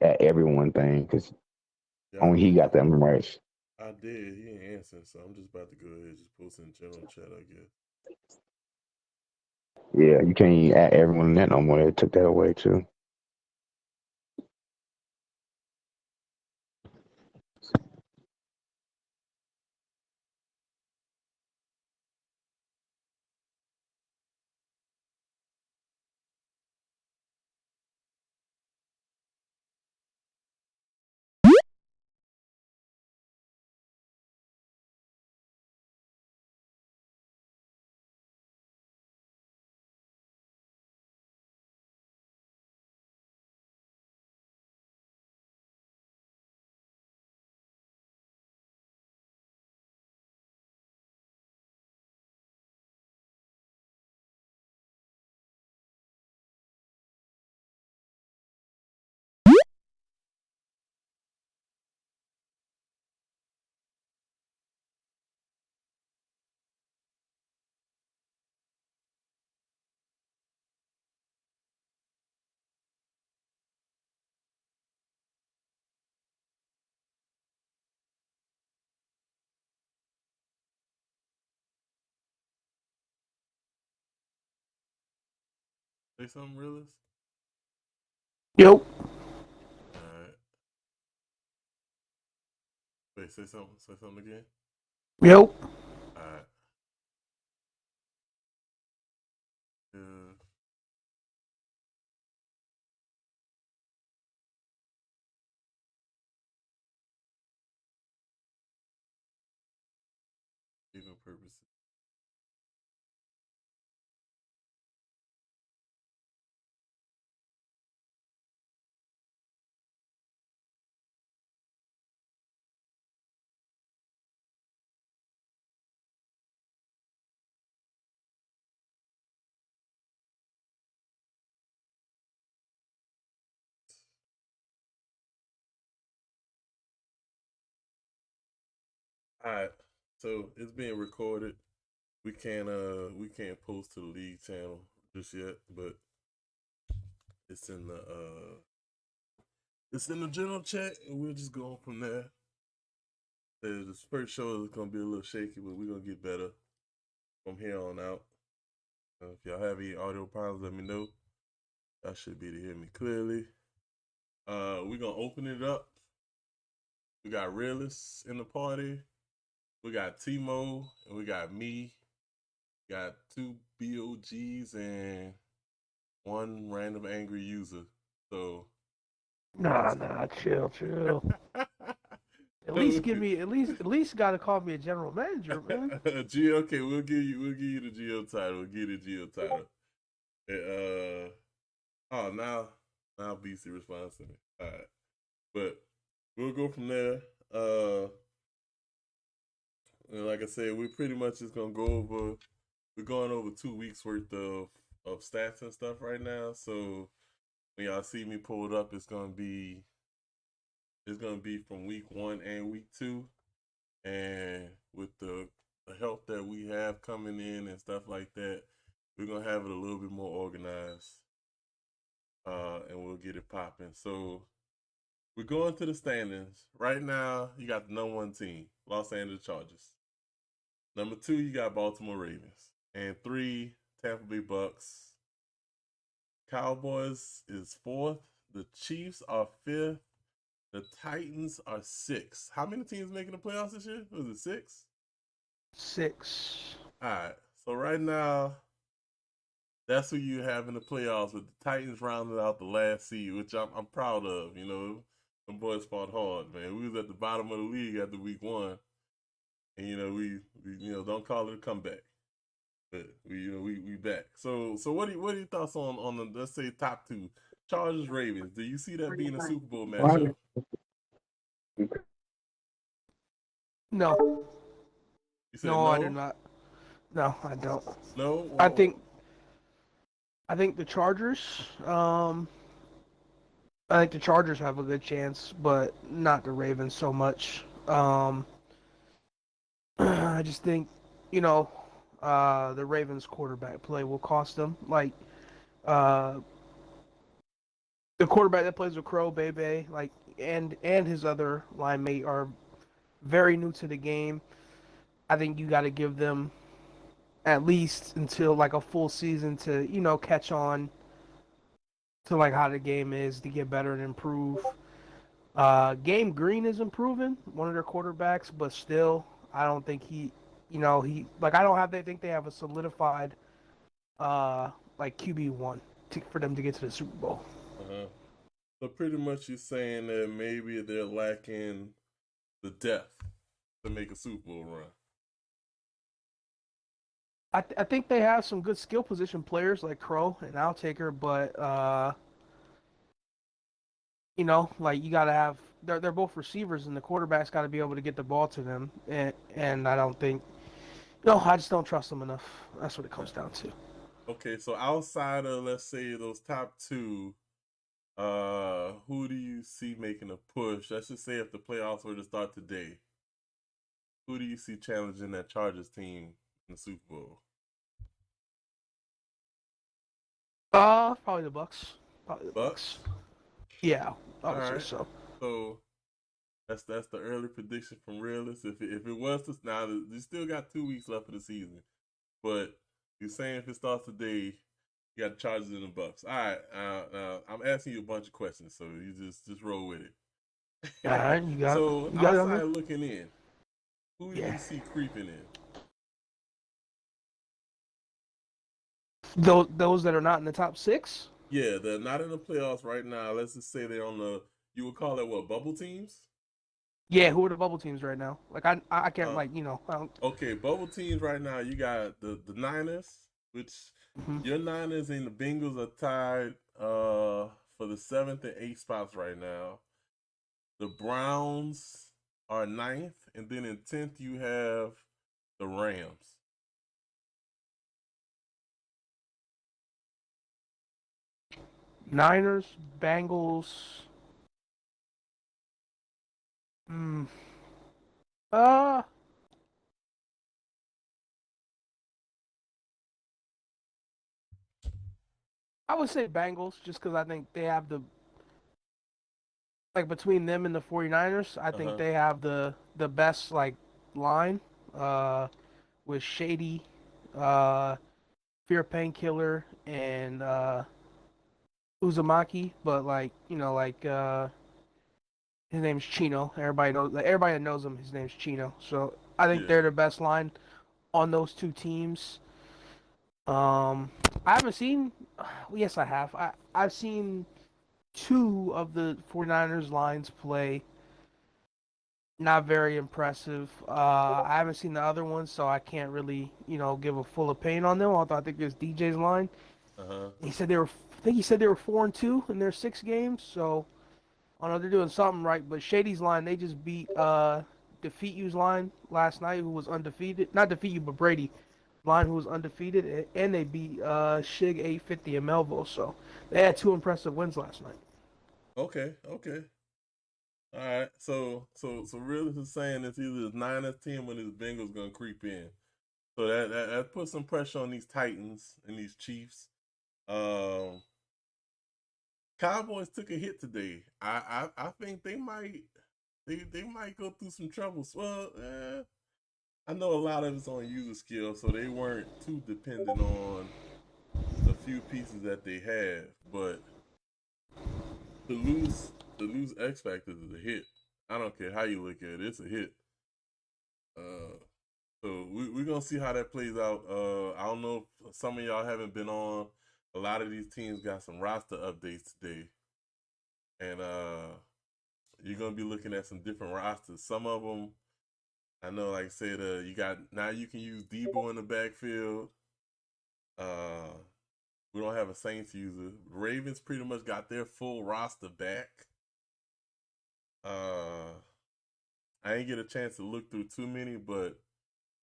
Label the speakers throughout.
Speaker 1: at everyone thing because
Speaker 2: Yeah,
Speaker 1: only he got that merch.
Speaker 2: I did. He ain't answering, so I'm just about to go ahead and just post in general chat, I guess.
Speaker 1: Yeah, you can't even add everyone in that no more. They took that away too.
Speaker 2: Say something, realist.
Speaker 3: Yo,
Speaker 2: All right. Wait, say something. Say something again.
Speaker 3: yo.
Speaker 2: All right. Uh, even purposes. All right. So it's being recorded. We can't post to the league channel just yet, but it's in the general chat, and we'll just go on from there. The first show is gonna be a little shaky, but we're gonna get better from here on out. If y'all have any audio problems, let me know. I should be able to hear me clearly. We're gonna open it up. We got realists in the party. We got Timo and we got me. We got two BOGs and one random angry user. So
Speaker 3: Nah, nah, chill, chill. At least
Speaker 2: so
Speaker 3: give me, at least got to call me a general manager, man.
Speaker 2: Geo, okay, we'll give you the Geo title. We'll give you the Geo title. Oh now BC responds to me. All right, but we'll go from there. And like I said, we pretty much just gonna go over. We're going over 2 weeks worth of stats and stuff right now. So when y'all see me pulled up, it's gonna be from week 1 and week 2, and with the help that we have coming in and stuff like that, we're gonna have it a little bit more organized, and we'll get it popping. So we're going to the standings right now. You got the number 1 team, Los Angeles Chargers. Number 2, you got Baltimore Ravens, and 3, Tampa Bay Bucks. Cowboys is 4th. The Chiefs are 5th. The Titans are 6th. How many teams making the playoffs this year? Was it 6?
Speaker 3: 6.
Speaker 2: All right. So right now, that's who you have in the playoffs with the Titans rounding out the last seed, which I'm proud of. The boys fought hard, man. We was at the bottom of the league after week 1, and we don't call it a comeback, but we back. So what are your thoughts on the, let's say, top 2 Chargers Ravens? Do you see that being a Super Bowl matchup?
Speaker 1: Why?
Speaker 3: No,
Speaker 2: You said
Speaker 3: no, I do
Speaker 2: no,
Speaker 3: not. No, I don't.
Speaker 2: no.
Speaker 3: I
Speaker 2: Well,
Speaker 3: think, I think the Chargers. I think the Chargers have a good chance, but not the Ravens so much. I just think, you know, the Ravens quarterback play will cost them. Like, uh, The quarterback that plays with Crow, Bebe, like, and his other line mate are very new to the game. I think you got to give them at least until like a full season to catch on to like how the game is to get better and improve. Game Green is improving, one of their quarterbacks, but still, I don't think he like I don't have they think they have a solidified like QB1 for them to get to the Super Bowl.
Speaker 2: Uh-huh. So pretty much you're saying that maybe they're lacking the depth to make a Super Bowl run.
Speaker 3: I think they have some good skill position players like Crow and Outtaker, but like you gotta have they're both receivers and the quarterback's got to be able to get the ball to them, and I don't think I just don't trust them enough. That's what it comes down to.
Speaker 2: Okay, so outside of let's say those top two, who do you see making a push? Let's just say if the playoffs were to start today, who do you see challenging that Chargers team in the Super Bowl?
Speaker 3: Probably the Bucks. Probably the
Speaker 2: Bucks?
Speaker 3: Bucks. Yeah, I would
Speaker 2: Alright.
Speaker 3: say so.
Speaker 2: So that's the early prediction from Realist. If it was to now, you still got 2 weeks left of the season, but you're saying if it starts today, you got the Chargers and the Bucks. All right, I'm asking you a bunch of questions, so you just roll with it.
Speaker 3: All right, you got
Speaker 2: So
Speaker 3: it. You got
Speaker 2: outside
Speaker 3: it.
Speaker 2: looking in, who do you see creeping in?
Speaker 3: Those that are not in the top six.
Speaker 2: Yeah, they're not in the playoffs right now. Let's just say they're on the. You would call that what, bubble teams?
Speaker 3: Yeah, who are the bubble teams right now? Like I can't I don't.
Speaker 2: Okay, bubble teams right now. You got the Niners, which your Niners and the Bengals are tied for the 7th and 8th spots right now. The Browns are 9th, and then in 10th you have the Rams.
Speaker 3: Niners, Bengals. Uh, I would say Bengals just because I think they have the like between them and the 49ers, I think they have the best like line with Shady, Fear Painkiller and Uzumaki, but like his name's Chino. Everybody that knows him, his name's Chino. So I think they're the best line on those two teams. I haven't seen. Yes, I have. I've seen two of the 49ers lines play. Not very impressive. I haven't seen the other ones, so I can't really, give a full opinion on them. Although I think it's DJ's line. He said they were. I think he said they were 4-2 in their 6 games. So I don't know, they're doing something right. But Shady's line, they just beat Defeat You's line last night, who was undefeated. Not Defeat You, but Brady line, who was undefeated, and they beat Shig 850 and Melville. So they had two impressive wins last night.
Speaker 2: Okay. All right. So really, is saying it's either the Niners team or the Bengals gonna creep in. So that puts some pressure on these Titans and these Chiefs. Cowboys took a hit today. I think they might go through some troubles. Well, I know a lot of it's on user skill, so they weren't too dependent on the few pieces that they had. But to lose X Factors is a hit. I don't care how you look at it; it's a hit. So we're gonna see how that plays out. I don't know if some of y'all haven't been on. A lot of these teams got some roster updates today, and you're gonna be looking at some different rosters. Some of them, I know, like I said, you can use Debo in the backfield. We don't have a Saints user. Ravens pretty much got their full roster back. I ain't get a chance to look through too many, but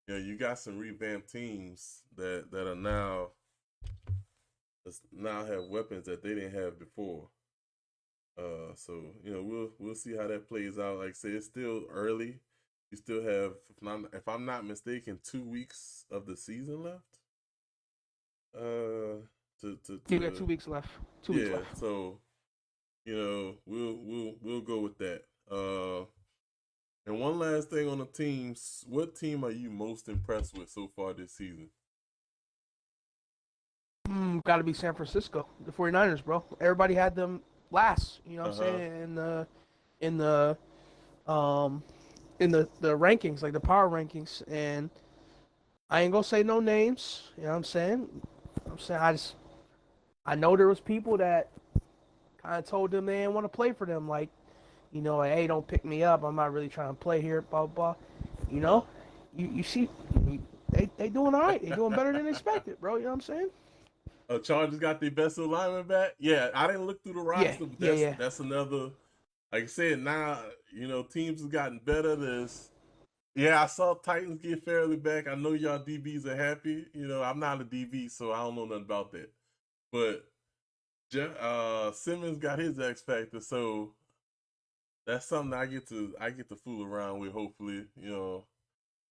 Speaker 2: you got some revamped teams that are now have weapons that they didn't have before. So we'll see how that plays out. Like I say, it's still early. You still have, if I'm not mistaken, 2 weeks of the season left.
Speaker 3: You got 2 weeks left. 2 weeks left.
Speaker 2: So we'll go with that. And one last thing on the teams, what team are you most impressed with so far this season?
Speaker 3: Got to be San Francisco, the 49ers, bro. Everybody had them last, you know what I'm saying, in the um in the rankings, like the power rankings, and I ain't gonna say no names, you know what I'm saying? I know there was people that kind of told them they didn't want to play for them, like, like, hey, don't pick me up. I'm not really trying to play here, blah blah. You know, you see, they doing all right. They doing better than expected, bro. You know what I'm saying?
Speaker 2: Chargers got their best lineman back. Yeah, I didn't look through the roster, but that's another. Like I said, now teams have gotten better. I saw Titans get Fairley back. I know y'all DBs are happy. I'm not a DB, so I don't know nothing about that. But Simmons got his X factor, so that's something I get to fool around with. Hopefully,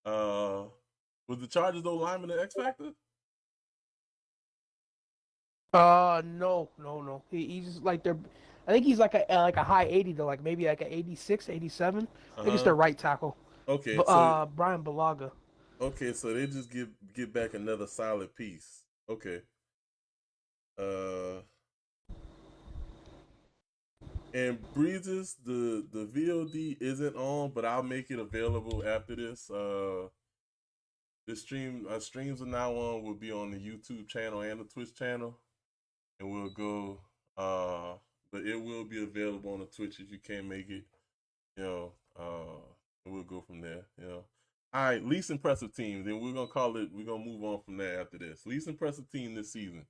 Speaker 2: was the Chargers though lineman the X factor?
Speaker 3: No. He's like I think he's like a high 80 though, like maybe like an 86, 87. I think it's their right tackle.
Speaker 2: Okay,
Speaker 3: so Brian Balaga.
Speaker 2: Okay, so they just get back another solid piece. Okay. And Breezes, the VOD isn't on, but I'll make it available after this. This streams are now on. Will be on the YouTube channel and the Twitch channel, and we'll go. But it will be available on the Twitch if you can't make it. And we'll go from there. All right, least impressive team. Then we're gonna call it. We're gonna move on from there after this. Least impressive team this season.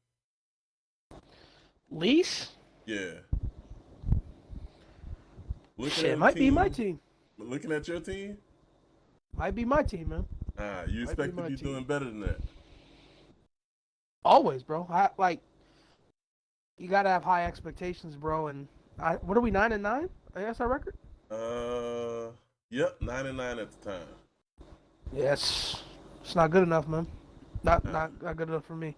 Speaker 3: Least?
Speaker 2: Yeah.
Speaker 3: It might be my team.
Speaker 2: Looking at your team?
Speaker 3: Might be my team, man.
Speaker 2: You expect to be doing better than that?
Speaker 3: Always, bro. You gotta have high expectations, bro. And what are we, 9-9? I think that's our record.
Speaker 2: Yep, 9-9 at the time.
Speaker 3: Yes, it's not good enough, man. Not good enough for me.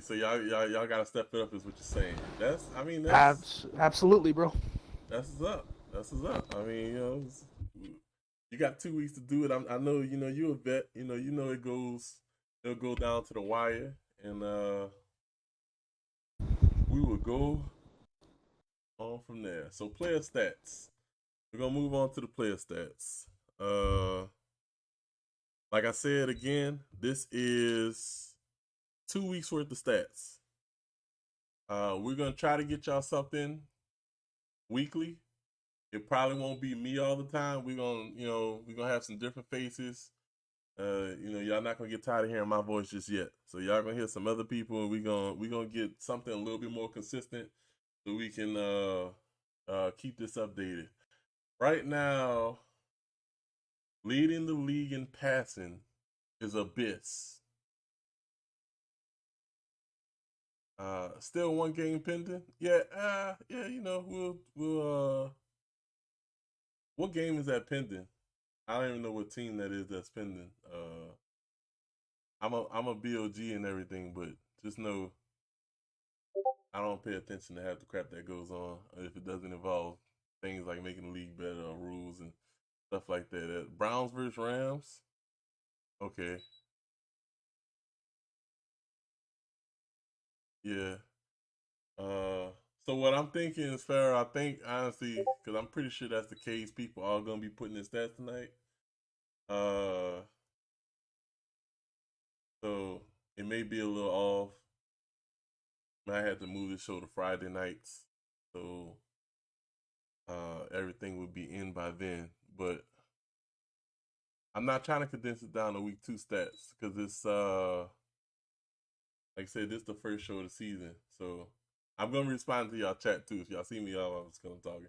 Speaker 2: So y'all gotta step it up, is what you're saying. That's
Speaker 3: absolutely, bro.
Speaker 2: That's what's up. I mean, you got 2 weeks to do it. I know, you're a vet. It'll go down to the wire, and we will go on from there. So player stats. We're gonna move on to the player stats. Like I said again, this is 2 weeks worth of stats. We're gonna try to get y'all something weekly. It probably won't be me all the time. We're gonna have some different faces. Y'all not gonna get tired of hearing my voice just yet. So y'all gonna hear some other people, and we're gonna get something a little bit more consistent so we can keep this updated. Right now, leading the league in passing is Abyss. Still 1 game pending. Yeah. We'll what game is that pending? I don't even know what team that is that's pending. I'm a BOG and everything, but just know I don't pay attention to half the crap that goes on if it doesn't involve things like making the league better or rules and stuff like that. Browns versus Rams. Okay. Yeah. So what I'm thinking is fair. I think honestly, because I'm pretty sure that's the case. People are gonna be putting in stats tonight. So it may be a little off. I had to move the show to Friday nights, so everything would be in by then. But I'm not trying to condense it down to week 2 stats because it's like I said, this is the first show of the season. So I'm gonna respond to y'all chat too. If y'all see me, y'all was gonna talking.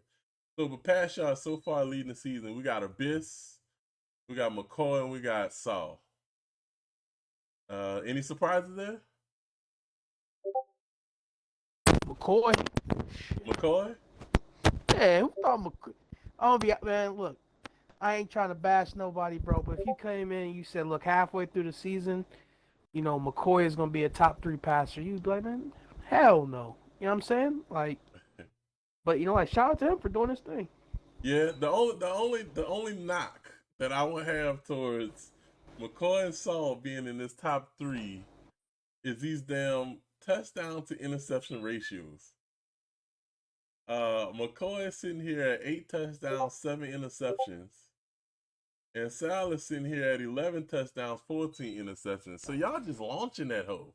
Speaker 2: So, but past y'all so far leading the season, we got Abyss, we got McCoy, and we got Saul. Any surprises there?
Speaker 3: McCoy. Yeah, who thought McCoy? I'm gonna be, man. Look, I ain't trying to bash nobody, bro. But if you came in and you said, look, halfway through the season, McCoy is gonna be a top 3 passer, you'd be like, man, hell no. You know what I'm saying? Like, But like, shout out to him for doing his thing.
Speaker 2: Yeah, the only knock that I would have towards McCoy and Saul being in this top three is these damn touchdown to interception ratios. McCoy is sitting here at 8 touchdowns, 7 interceptions. And Sal is sitting here at 11 touchdowns, 14 interceptions. So y'all just launching that hoe.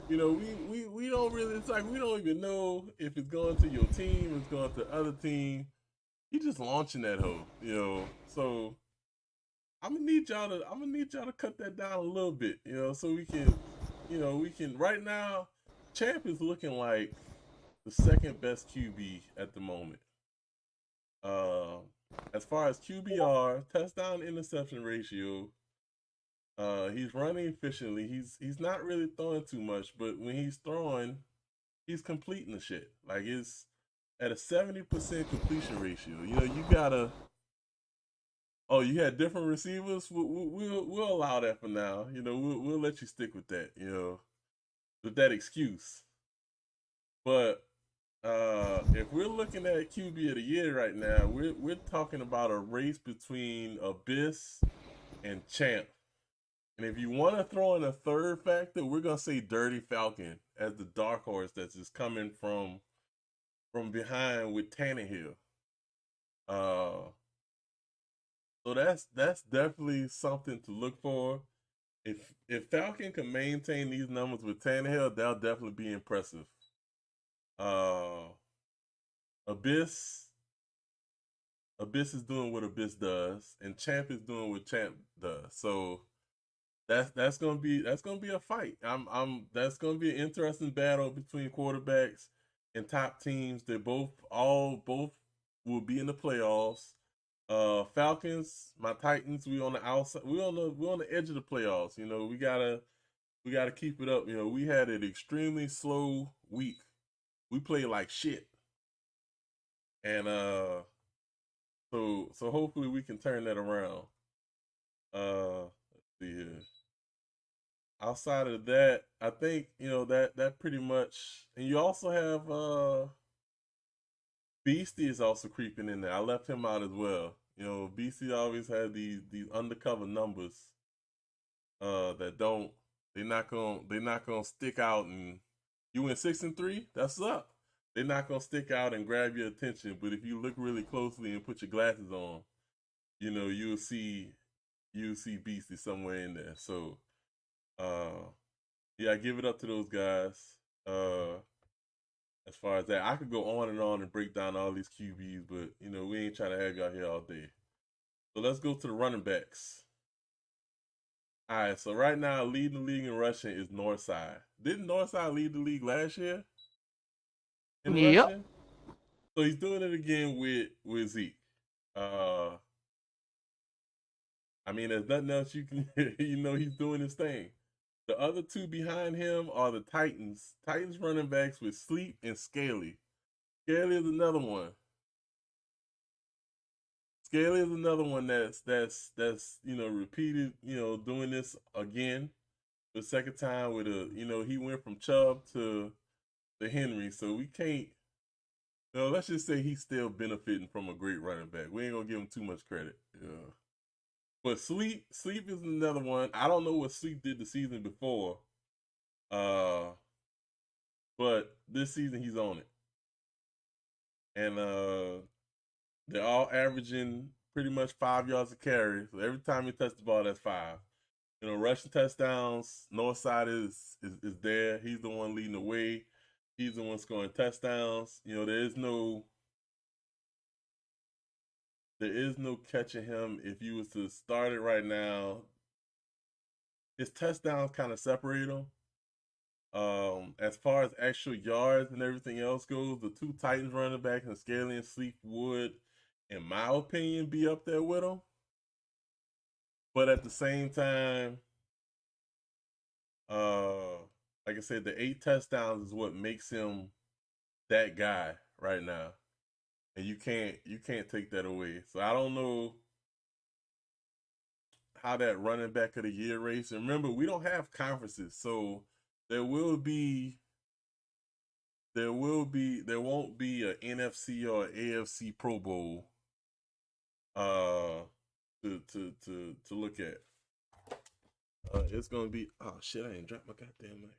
Speaker 2: We don't really, it's like we don't even know if it's going to your team, it's going to the other team. You just launching that hoe, So I'm gonna need y'all to cut that down a little bit, so we can right now, Champ is looking like the second best QB at the moment. As far as QBR, touchdown interception ratio, he's running efficiently. He's not really throwing too much, but when he's throwing, he's completing the shit. Like it's at a 70% completion ratio. You gotta. Oh, you had different receivers. We'll allow that for now. We'll let you stick with that. With that excuse. But if we're looking at QB of the year right now, we're talking about a race between Abyss and Champ. And if you want to throw in a third factor, we're gonna say Dirty Falcon as the dark horse that's just coming from behind with Tannehill. So that's definitely something to look for. If Falcon can maintain these numbers with Tannehill, that'll definitely be impressive. Abyss is doing what Abyss does, and Champ is doing what Champ does. So that's gonna be a fight. That's gonna be an interesting battle between quarterbacks and top teams. They both will be in the playoffs. Falcons, my Titans, we on the outside. We on the edge of the playoffs. We gotta keep it up. We had an extremely slow week. We played like shit, and so hopefully we can turn that around. Let's see here. Outside of that, I think that pretty much. And you also have Beastie is also creeping in there. I left him out as well. Beastie always had these undercover numbers that don't they're not gonna stick out, and you went 6-3, that's up. They're not gonna stick out and grab your attention. But if you look really closely and put your glasses on, you'll see Beastie somewhere in there. So yeah, I give it up to those guys. As far as that, I could go on and break down all these QBs, but we ain't trying to have y'all here all day. So let's go to the running backs. All right, so right now leading the league in rushing is Northside. Didn't Northside lead the league last year in rushing? So he's doing it again with Zeke. I mean, there's nothing else you can. He's doing his thing. The other two behind him are the Titans. Titans running backs with Sleep and Scaly. Scaly is another one. Scaly is another one that's repeated, doing this again. The second time with he went from Chubb to Henry. So we can't, let's just say he's still benefiting from a great running back. We ain't gonna give him too much credit. Yeah. But Sleep is another one. I don't know what Sleep did the season before. But this season he's on it. And they're all averaging pretty much 5 yards a carry. So every time he touches the ball, that's 5. Rushing touchdowns, Northside is there. He's the one leading the way. He's the one scoring touchdowns. There is no catching him. If you was to start it right now, his touchdowns kind of separate him. As far as actual yards and everything else goes, the two Titans running backs and Scaly and Sleep would, in my opinion, be up there with him. But at the same time, like I said, the 8 touchdowns is what makes him that guy right now. And you can't take that away. So I don't know how that running back of the year race. And remember, we don't have conferences, so there will be there won't be a NFC or AFC Pro Bowl to look at. It's gonna be, oh shit, I ain't dropped my goddamn mic.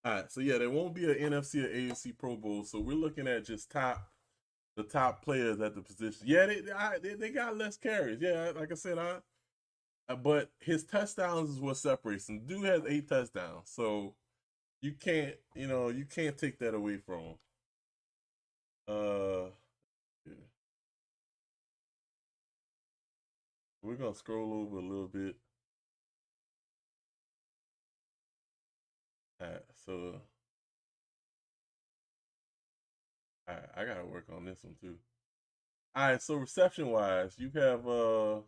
Speaker 2: Alright, so yeah, there won't be an NFC or AFC Pro Bowl, so we're looking at just the top players at the position. Yeah, they got less carries. Yeah, like I said, but his touchdowns is what separates him. Dude has 8 touchdowns, so you can't take that away from him. Yeah. We're gonna scroll over a little bit. Alright, so alright, I gotta work on this one too. Alright, so reception wise, you have you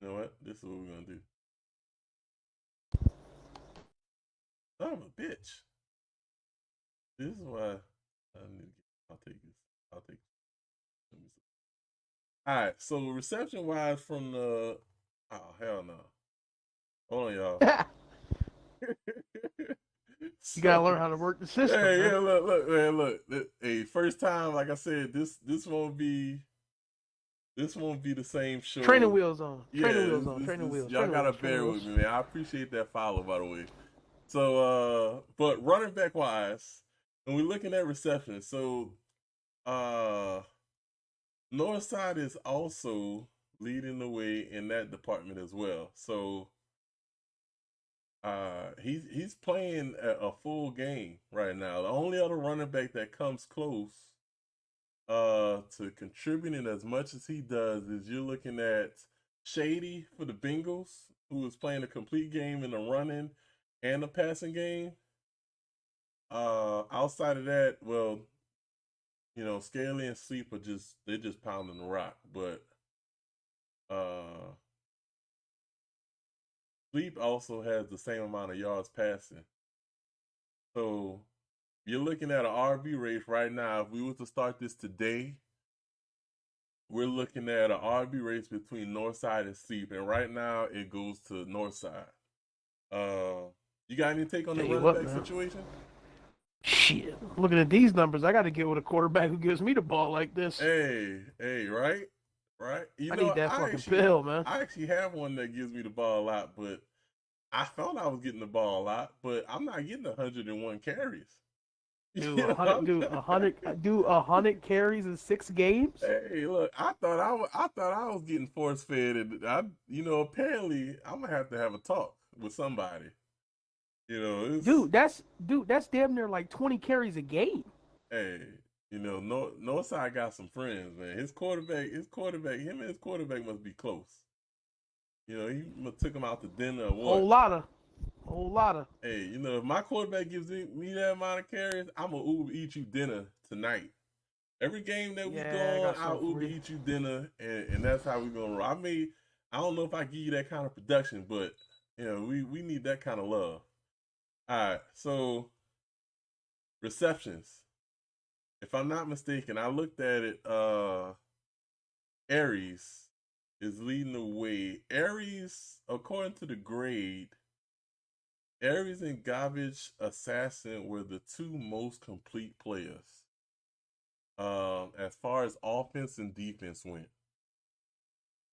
Speaker 2: know what? This is what we're gonna do. Son of a bitch. This is why I need to I'll take this. Let me see. Alright, so reception wise from the oh hell no. Hold on, y'all.
Speaker 3: You gotta learn how to work the system.
Speaker 2: Hey,
Speaker 3: man.
Speaker 2: yeah, look, man, look. Hey, first time, like I said, this won't be the same show.
Speaker 3: Training wheels on.
Speaker 2: Yeah,
Speaker 3: Training wheels.
Speaker 2: Y'all gotta bear with me, man. I appreciate that follow, by the way. So, but running back wise, and we're looking at reception. So, Northside is also leading the way in that department as well. So, he's playing a full game right now. The only other running back that comes close to contributing as much as he does is you're looking at Shady for the Bengals, who is playing a complete game in the running and the passing game. Outside of that, well, you know, Scaly and Sleep are they're just pounding the rock, but Sleep also has the same amount of yards passing. So you're looking at an RB race right now. If we were to start this today, we're looking at an RB race between Northside and Sleep, and right now it goes to Northside. You got any take on the running back situation?
Speaker 3: Shit, looking at these numbers, I got to get with a quarterback who gives me the ball like this.
Speaker 2: Hey, right? You
Speaker 3: I need that fucking pill, man.
Speaker 2: I actually have one that gives me the ball a lot, but I thought I was getting the ball a lot, but I'm not getting 101 carries.
Speaker 3: Do 100 carries in 6 games.
Speaker 2: Hey, look, I thought I was getting force fed, and apparently I'm gonna have to have a talk with somebody. Dude,
Speaker 3: that's damn near like 20 carries a game.
Speaker 2: Hey, Northside got some friends, man. Him and his quarterback must be close. He took him out to dinner or what?
Speaker 3: Whole lot of.
Speaker 2: Hey, if my quarterback gives me that amount of carries, I'm gonna Uber eat you dinner tonight. Every game that we go on, I'll Uber eat you dinner, and that's how we're gonna roll. I don't know if I give you that kind of production, but we need that kind of love. All right, so receptions. If I'm not mistaken, I looked at it. Aries is leading the way. Aries, according to the grade, Aries and Garbage Assassin were the 2 most complete players. As far as offense and defense went.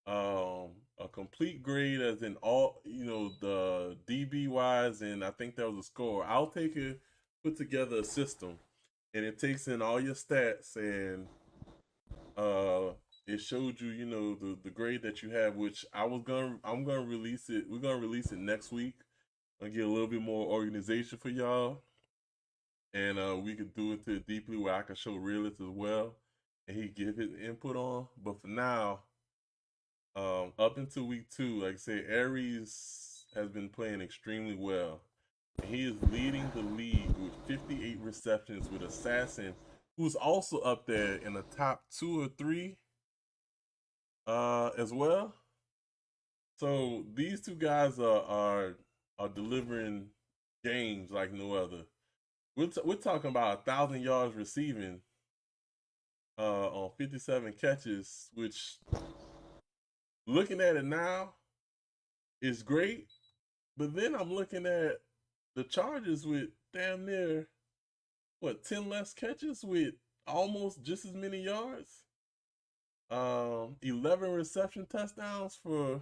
Speaker 2: A complete grade as in all, the DB wise, and I think that was a score. I'll put together a system, and it takes in all your stats, and it showed you, the grade that you have, which I'm gonna release it. We're gonna release it next week. I'll get a little bit more organization for y'all, and we could do it to deeply where I can show realists as well, and he give his input on. But for now, up until week 2, like I said, Aries has been playing extremely well. And he is leading the league with 58 receptions with Assassin, who's also up there in the top 2 or 3 as well. So these 2 guys are delivering games like no other. We're talking about 1,000 yards receiving on 57 catches, which, looking at it now, is great. But then I'm looking at the Chargers with damn near 10 less catches with almost just as many yards. 11 reception touchdowns for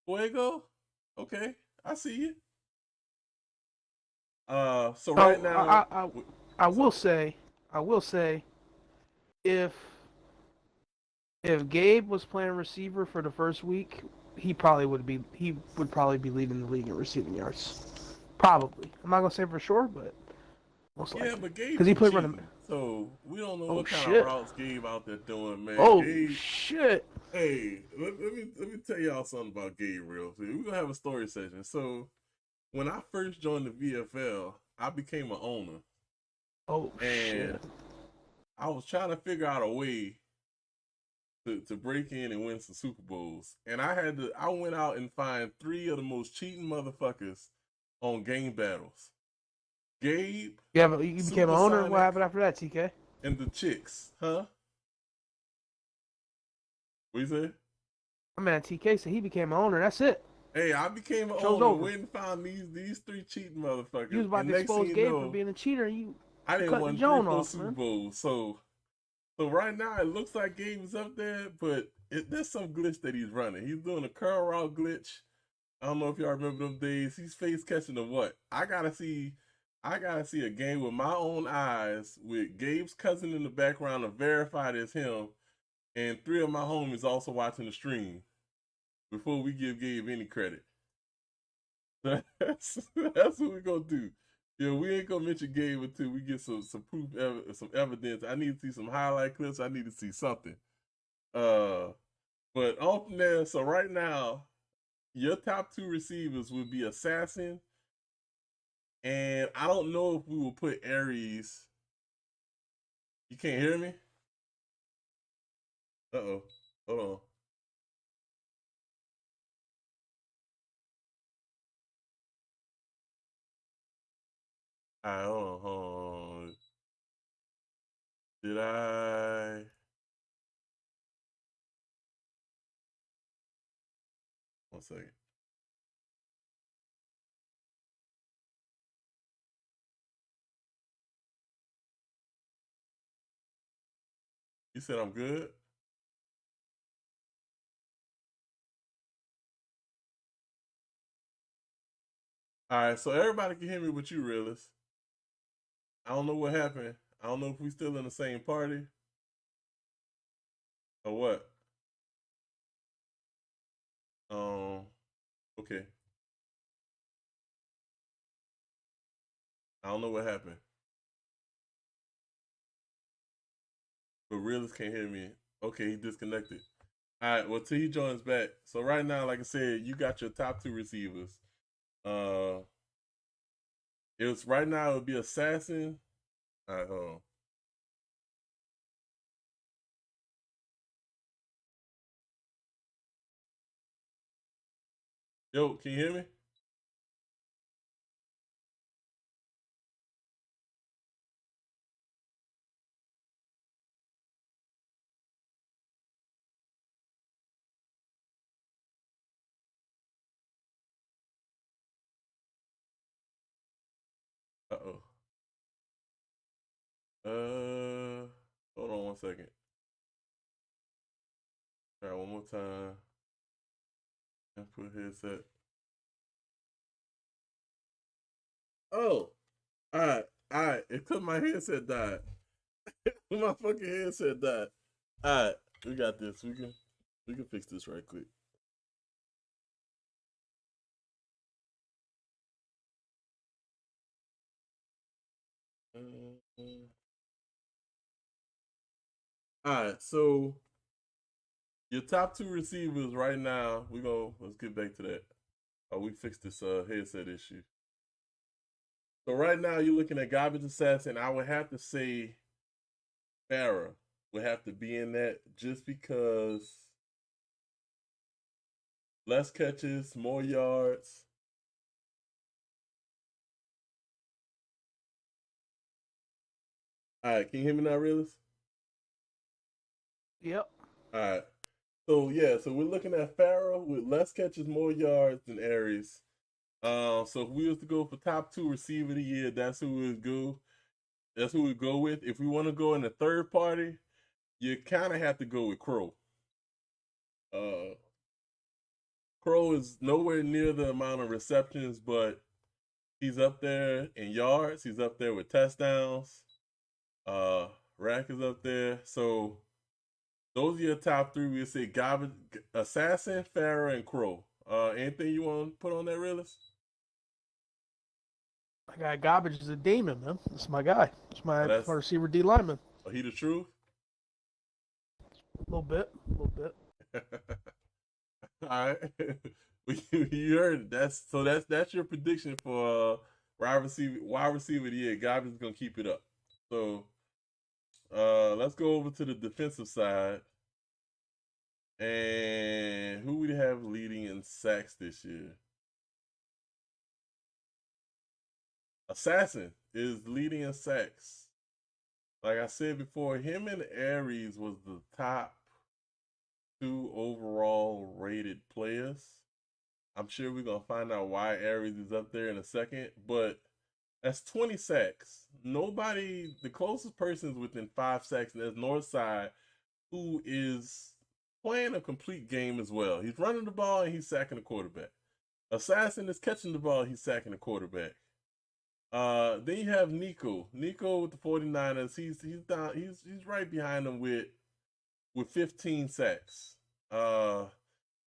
Speaker 2: Fuego. Okay, I see you. So right now,
Speaker 3: I will say, if Gabe was playing receiver for the first week, he would probably be leading the league in receiving yards. Probably. I'm not gonna say for sure, but most likely.
Speaker 2: Yeah, but Gabe
Speaker 3: because he played running.
Speaker 2: So we don't know
Speaker 3: Oh,
Speaker 2: what kind
Speaker 3: shit.
Speaker 2: of routes Gabe out there doing, man.
Speaker 3: Oh
Speaker 2: Gabe,
Speaker 3: shit!
Speaker 2: hey, let me tell y'all something about Gabe real quick. We're gonna have a story session. So when I first joined the VFL, I became an owner.
Speaker 3: Oh
Speaker 2: And
Speaker 3: shit!
Speaker 2: I was trying to figure out a way to break in and win some Super Bowls. And I went out and find 3 of the most cheating motherfuckers on game battles. Gabe.
Speaker 3: Yeah, but you became an owner. What happened after that, TK?
Speaker 2: And the chicks, huh? What you say?
Speaker 3: I mean, TK said he became an owner. That's it.
Speaker 2: Hey, I became an
Speaker 3: Show's
Speaker 2: owner.
Speaker 3: over.
Speaker 2: Went and found these 3 cheating motherfuckers.
Speaker 3: You was about to expose Gabe for being a cheater, and you
Speaker 2: I didn't
Speaker 3: cut
Speaker 2: win
Speaker 3: Joan
Speaker 2: 3
Speaker 3: off,
Speaker 2: Super
Speaker 3: man.
Speaker 2: Bowls. So right now it looks like Gabe is up there, but there's some glitch that he's running. He's doing a curl route glitch. I don't know if y'all remember them days. He's face catching the what? I gotta see a game with my own eyes with Gabe's cousin in the background to verify it's him, and 3 of my homies also watching the stream before we give Gabe any credit. That's what we're gonna do. Yeah, we ain't gonna mention Gabe until we get some proof, some evidence. I need to see some highlight clips. I need to see something. But on from there, so right now, your top 2 receivers would be Assassin, and I don't know if we will put Aries. You can't hear me? Uh-oh. Hold on. Alright, hold on. Did I... One second. You said I'm good? Alright, so everybody can hear me but you, Realist. I don't know what happened. I don't know if we still in the same party. Or what? Okay. I don't know what happened. But Realist can't hear me. Okay, he disconnected. Alright, well till he joins back. So right now, like I said, you got your top 2 receivers. Right now it would be Assassin. Alright, hold on. Yo, can you hear me? Uh-oh. Hold on one second. Alright, one more time. Input headset. Oh, alright. It's because my headset died. My fucking headset died. Alright, we got this. We can fix this right quick. Alright, so your top 2 receivers right now, let's get back to that. We fixed this headset issue. So right now you're looking at Garbage Assassin. I would have to say Farrah would have to be in that just because less catches, more yards. All right, can you hear me now, Realist?
Speaker 3: Yep.
Speaker 2: All right. So we're looking at Farrah with less catches, more yards than Aries. So if we was to go for top 2 receiver of the year, that's who we would go. That's who we go with. If we want to go in the third party, you kind of have to go with Crow. Crow is nowhere near the amount of receptions, but he's up there in yards. He's up there with touchdowns. Rack is up there. So those are your top three. We'll say Garbage, Assassin, Farrah, and Crow. Anything you want to put on that, realist?
Speaker 3: My guy Garbage is a demon, man. That's my guy. That's my receiver D lineman.
Speaker 2: Are he the truth?
Speaker 3: A little bit.
Speaker 2: All right. You heard it. That's your prediction for wide receiver of the year. Garbage is gonna keep it up. So let's go over to the defensive side. And who we have leading in sacks this year? Assassin is leading in sacks. Like I said before, him and Aries was the top 2 overall rated players. I'm sure we're going to find out why Aries is up there in a second, but that's 20 sacks. Nobody, the closest person is within 5 sacks, and that's Northside, who is playing a complete game as well. He's running the ball and he's sacking the quarterback. Assassin is catching the ball, he's sacking the quarterback. Then you have Nico. Nico with the 49ers, he's right behind him with 15 sacks. So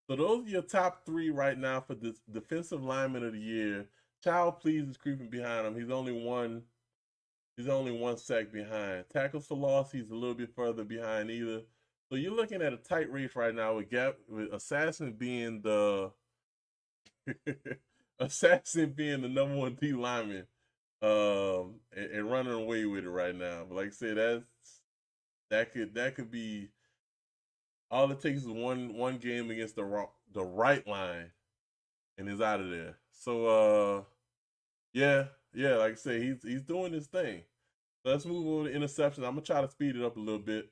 Speaker 2: those are your top 3 right now for the defensive lineman of the year. Child Please is creeping behind him. He's only one sack behind. Tackles for loss, he's a little bit further behind either. So you're looking at a tight race right now with Assassin being the number 1 D lineman, and running away with it right now. But like I said, that could be. All it takes is one game against the right line, and he's out of there. So yeah, like I say, he's doing his thing. So let's move on to interceptions. I'm gonna try to speed it up a little bit.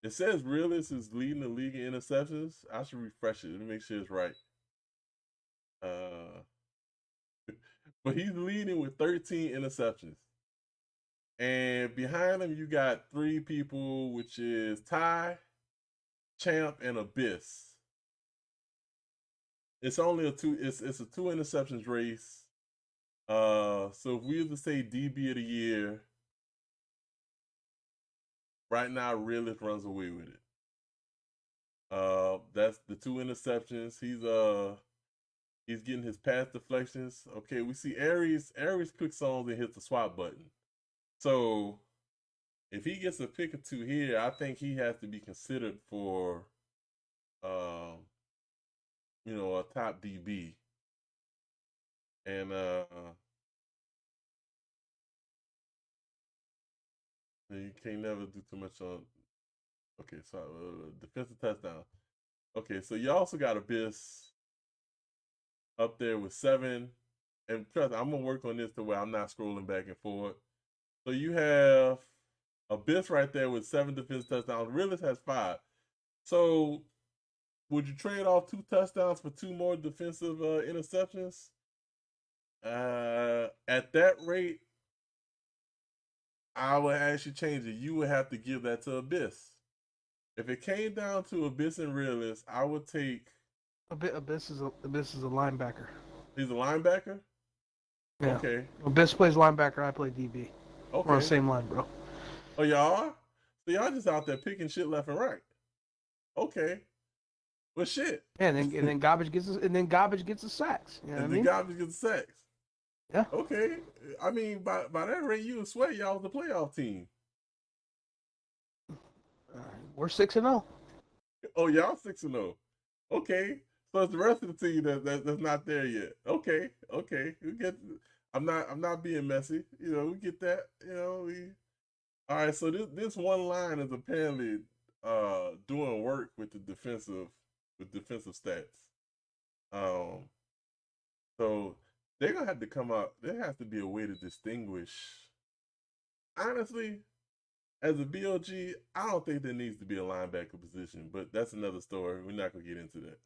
Speaker 2: It says Realist is leading the league in interceptions. I should refresh it. Let me make sure it's right. But he's leading with 13 interceptions. And behind him, you got 3 people, which is Ty, Champ, and Abyss. It's only it's a 2 interceptions race. So if we were to say DB of the year, right now Realist runs away with it. That's the 2 interceptions. He's getting his pass deflections. Okay, we see Aries clicks on and hits the swap button. So if he gets a pick or 2 here, I think he has to be considered for a top DB. And you can't never do too much on. Okay, so defensive touchdown. Okay, so you also got Abyss up there with 7. And trust me, I'm gonna work on this to where I'm not scrolling back and forth. So you have Abyss right there with 7 defensive touchdowns. Realist has 5. So would you trade off 2 touchdowns for 2 more defensive interceptions? At that rate, I would actually change it. You would have to give that to Abyss. If it came down to Abyss and Realist, I would take.
Speaker 3: Abyss is a linebacker.
Speaker 2: He's a linebacker?
Speaker 3: Yeah.
Speaker 2: Okay.
Speaker 3: Abyss plays linebacker, I play DB.
Speaker 2: Okay.
Speaker 3: We're on the same line, bro.
Speaker 2: Oh, y'all are? So y'all just out there picking shit left and right. Okay. Well, shit.
Speaker 3: Yeah, and then Garbage gets the sacks. You know what I mean?
Speaker 2: Garbage gets the sacks.
Speaker 3: Yeah.
Speaker 2: Okay. I mean, by that rate, you would swear y'all was the playoff team.
Speaker 3: We're 6-0.
Speaker 2: Oh, y'all 6-0. Okay. So it's the rest of the team that's not there yet. Okay. We get. I'm not being messy. We get that. All right. So this one line is apparently doing work with the defensive stats. So they're gonna have to come out. There has to be a way to distinguish. Honestly, as a BOG, I don't think there needs to be a linebacker position, but that's another story. We're not gonna get into that.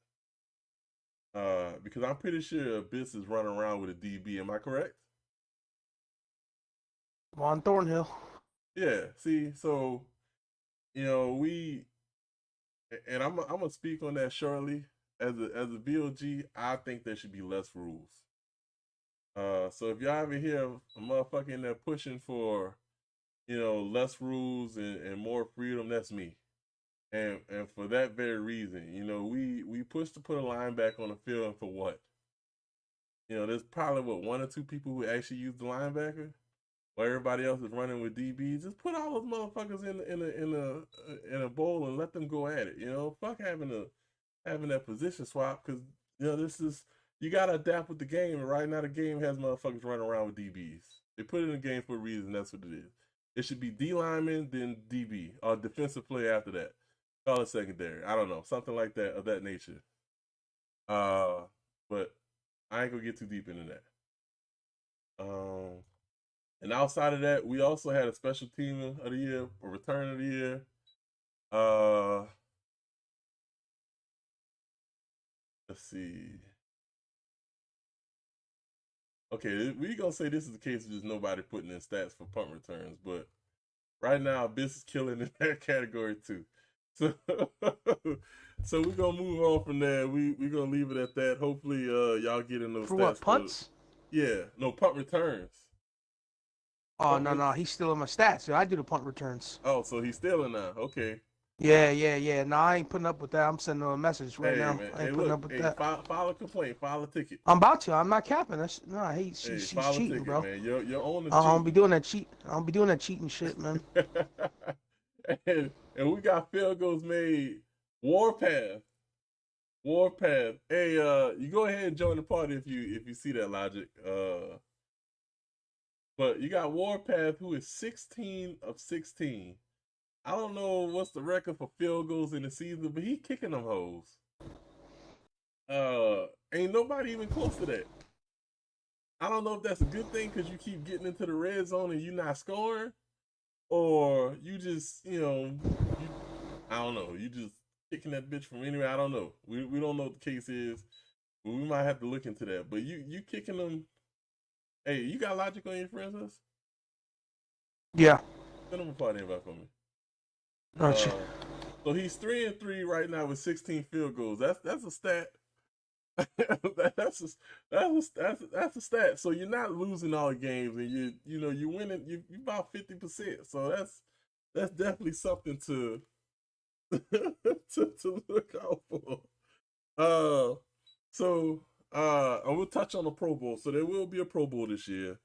Speaker 2: Because I'm pretty sure Abyss is running around with a DB. Am I correct?
Speaker 3: Von Thornhill.
Speaker 2: Yeah. See, so and I'm gonna speak on that shortly. As a BOG, I think there should be less rules. So if y'all ever hear a motherfucker in there pushing for, less rules and more freedom, that's me. And for that very reason, we push to put a line back on the field, and for what? There's probably one or two people who actually use the linebacker, while everybody else is running with DBs. Just put all those motherfuckers in a bowl and let them go at it. Fuck having that position swap, because this is, you gotta adapt with the game. And right now the game has motherfuckers running around with DBs. They put it in the game for a reason. That's what it is. It should be D lineman, then DB, or defensive player after that. Call it secondary. I don't know, something like that, of that nature. But I ain't gonna get too deep into that. And outside of that, we also had a special team of the year, a return of the year. Let's see. Okay, we gonna say this is the case of just nobody putting in stats for punt returns, but right now, Abyss is killing in that category too. So, so we're gonna move on from there. We're gonna leave it at that. Hopefully, y'all get in those
Speaker 3: For
Speaker 2: stats.
Speaker 3: what, punts?
Speaker 2: Yeah, no, punt returns.
Speaker 3: Oh, no, he's stealing my stats. So I do the punt returns.
Speaker 2: Oh, so he's stealing now. Okay.
Speaker 3: Yeah. No, I ain't putting up with that. I'm sending him a message right now.
Speaker 2: Man.
Speaker 3: I ain't putting up with that.
Speaker 2: File a complaint. File a ticket.
Speaker 3: I'm about to. I'm not capping. She's cheating,
Speaker 2: ticket,
Speaker 3: bro.
Speaker 2: Man. Your owner.
Speaker 3: I don't be doing that cheat. I don't be doing that cheating shit, man.
Speaker 2: and we got field goals made. Warpath. Hey, you go ahead and join the party if you see that logic. But you got Warpath, who is 16 of 16. I don't know what's the record for field goals in the season, but he kicking them hoes. Ain't nobody even close to that. I don't know if that's a good thing because you keep getting into the red zone and you not scoring, or you just, I don't know, you just kicking that bitch from anywhere. I don't know. We don't know what the case is, but we might have to look into that. But you kicking them. Hey, you got logic on your friends list?
Speaker 3: Yeah.
Speaker 2: Send them a party invite for me.
Speaker 3: Gotcha.
Speaker 2: So he's 3-3 right now with 16 field goals. That's a stat. that's a stat. So you're not losing all the games, and you're winning. You about 50%. So that's definitely something to to look out for. And we'll touch on the Pro Bowl. So there will be a Pro Bowl this year.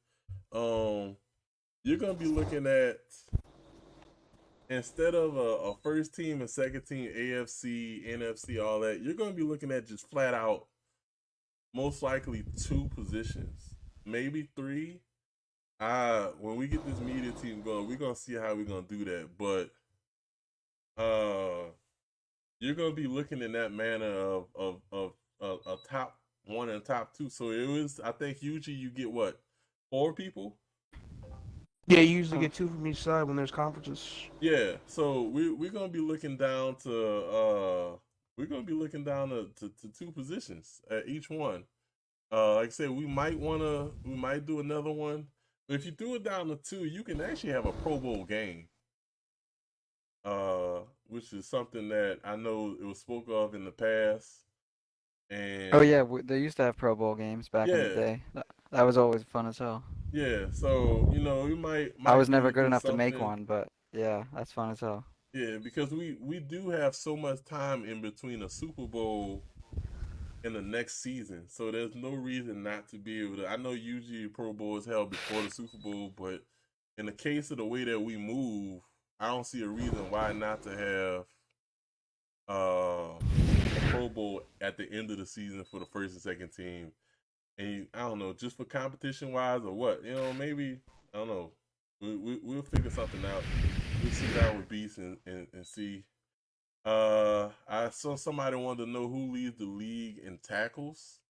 Speaker 2: You're gonna be looking at, instead of a first team and second team, AFC, NFC, all that, you're gonna be looking at just flat out, most likely 2 positions, maybe 3. When we get this media team going, we're gonna see how we're gonna do that. But you're gonna be looking in that manner of a top 1 and top 2. So it was, I think, usually you get what, 4 people?
Speaker 3: Yeah, you usually get 2 from each side when there's conferences.
Speaker 2: Yeah, so we're gonna be looking down to 2 positions at each one. Like I said, we might do another one. But if you do it down to 2, you can actually have a Pro Bowl game. Which is something that I know it was spoke of in the past. And
Speaker 4: oh yeah, they used to have Pro Bowl games back in the day. That was always fun as hell.
Speaker 2: Yeah, so we might
Speaker 4: I was never good enough
Speaker 2: something.
Speaker 4: to make one, but yeah, that's fun as hell.
Speaker 2: Yeah, because we do have so much time in between a Super Bowl and the next season, so there's no reason not to be able to. I know usually Pro Bowl is held before the Super Bowl, but in the case of the way that we move, I don't see a reason why not to have a Pro Bowl at the end of the season for the first and second team. And I don't know, just for competition wise or what, maybe, I don't know. We'll figure something out. We'll sit down with Beast and see. I saw somebody wanted to know who leads the league in tackles.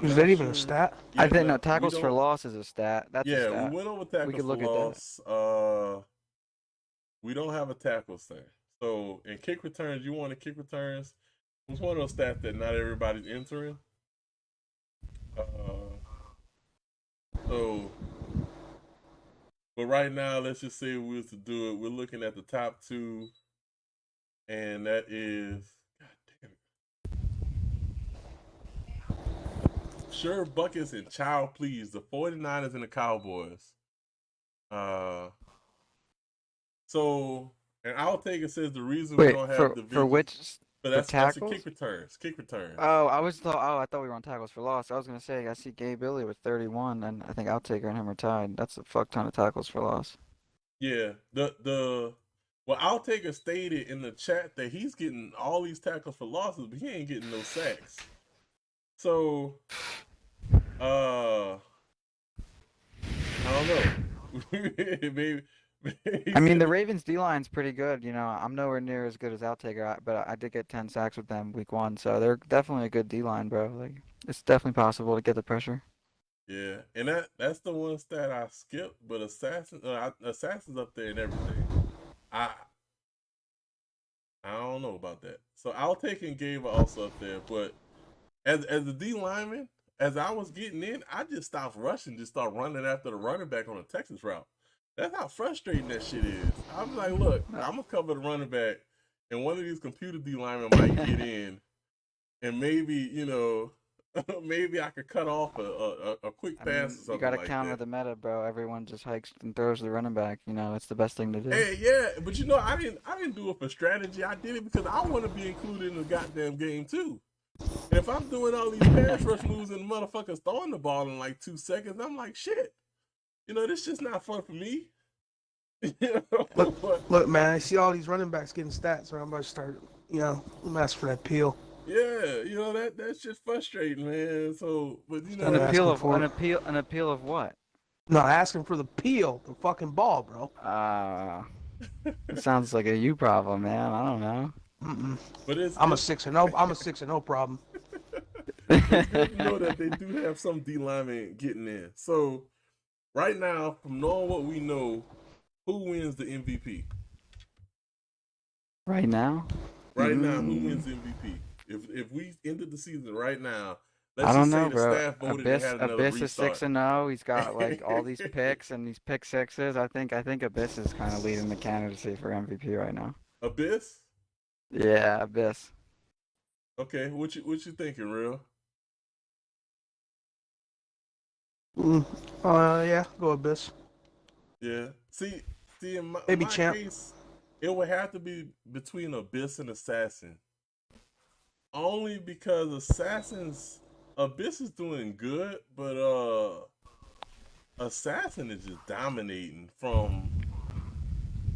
Speaker 3: Is that even a stat?
Speaker 4: Yeah, I think no, tackles for loss is a stat. That's a stat.
Speaker 2: We went over tackles for loss. We don't have a tackles thing. So in kick returns, you want to kick returns. It's one of those stats that not everybody's entering. So But right now, let's just say we was to do it. We're looking at the top two, and that is, God damn it. Sure Buckets and Child Please, the 49ers and the Cowboys. So, and I'll take it says the reason we don't have division.
Speaker 4: For which?
Speaker 2: But
Speaker 4: for
Speaker 2: that's
Speaker 4: tackles?
Speaker 2: kick returns. Kick returns.
Speaker 4: Oh, I thought we were on tackles for loss. I was gonna say I see Gabe Billy with 31, and I think Outtaker and him are tied. That's a fuck ton of tackles for loss.
Speaker 2: Yeah, well, Outtaker stated in the chat that he's getting all these tackles for losses, but he ain't getting no sacks. So, I don't know. Maybe.
Speaker 4: I mean, the Ravens D-line's pretty good. You know, I'm nowhere near as good as Outtaker, but I did get 10 sacks with them week 1, so they're definitely a good D-line, bro. Like, it's definitely possible to get the pressure.
Speaker 2: Yeah, and that's the one stat I skipped, but Assassin's up there and everything. I don't know about that. So Outtaker and Gabe are also up there, but as the D lineman, as I was getting in, I just stopped rushing, just start running after the running back on the Texas route. That's how frustrating that shit is. I'm like, look, I'm gonna cover the running back, and one of these computer D linemen might get in, and maybe maybe I could cut off a quick pass or something.
Speaker 4: You gotta
Speaker 2: like
Speaker 4: counter the meta, bro. Everyone just hikes and throws the running back. You know, it's the best thing to do.
Speaker 2: Hey, yeah, but I didn't do it for strategy. I did it because I want to be included in the goddamn game too. And if I'm doing all these pass rush moves and the motherfuckers throwing the ball in like 2 seconds, I'm like, shit. This just not fun for me.
Speaker 3: Look, man, I see all these running backs getting stats, so I'm about to start, I'm asking for that peel.
Speaker 2: Yeah, that's just frustrating, man. So, but
Speaker 4: an appeal of what?
Speaker 3: No, asking for the peel, the fucking ball, bro.
Speaker 4: It sounds like a you problem, man. I don't know.
Speaker 3: Mm-mm. But I'm a 6-0. I'm a 6-0 problem.
Speaker 2: It's good to know that they do have some D linemen getting in. So, right now, from knowing what we know, who wins the MVP?
Speaker 4: Right now?
Speaker 2: Right now, who wins the MVP? If we ended the season right now,
Speaker 4: I don't know,
Speaker 2: the
Speaker 4: bro.
Speaker 2: staff voted and had another
Speaker 4: Abyss
Speaker 2: restart.
Speaker 4: is 6-0. He's got like all these picks and these pick sixes. I think Abyss is kind of leading the candidacy for MVP right now.
Speaker 2: Abyss?
Speaker 4: Yeah, Abyss.
Speaker 2: Okay, what you thinking, Real?
Speaker 3: Yeah, go Abyss.
Speaker 2: Yeah. See, in my
Speaker 3: champ.
Speaker 2: case, it would have to be between Abyss and Assassin. Only because Abyss is doing good, but Assassin is just dominating from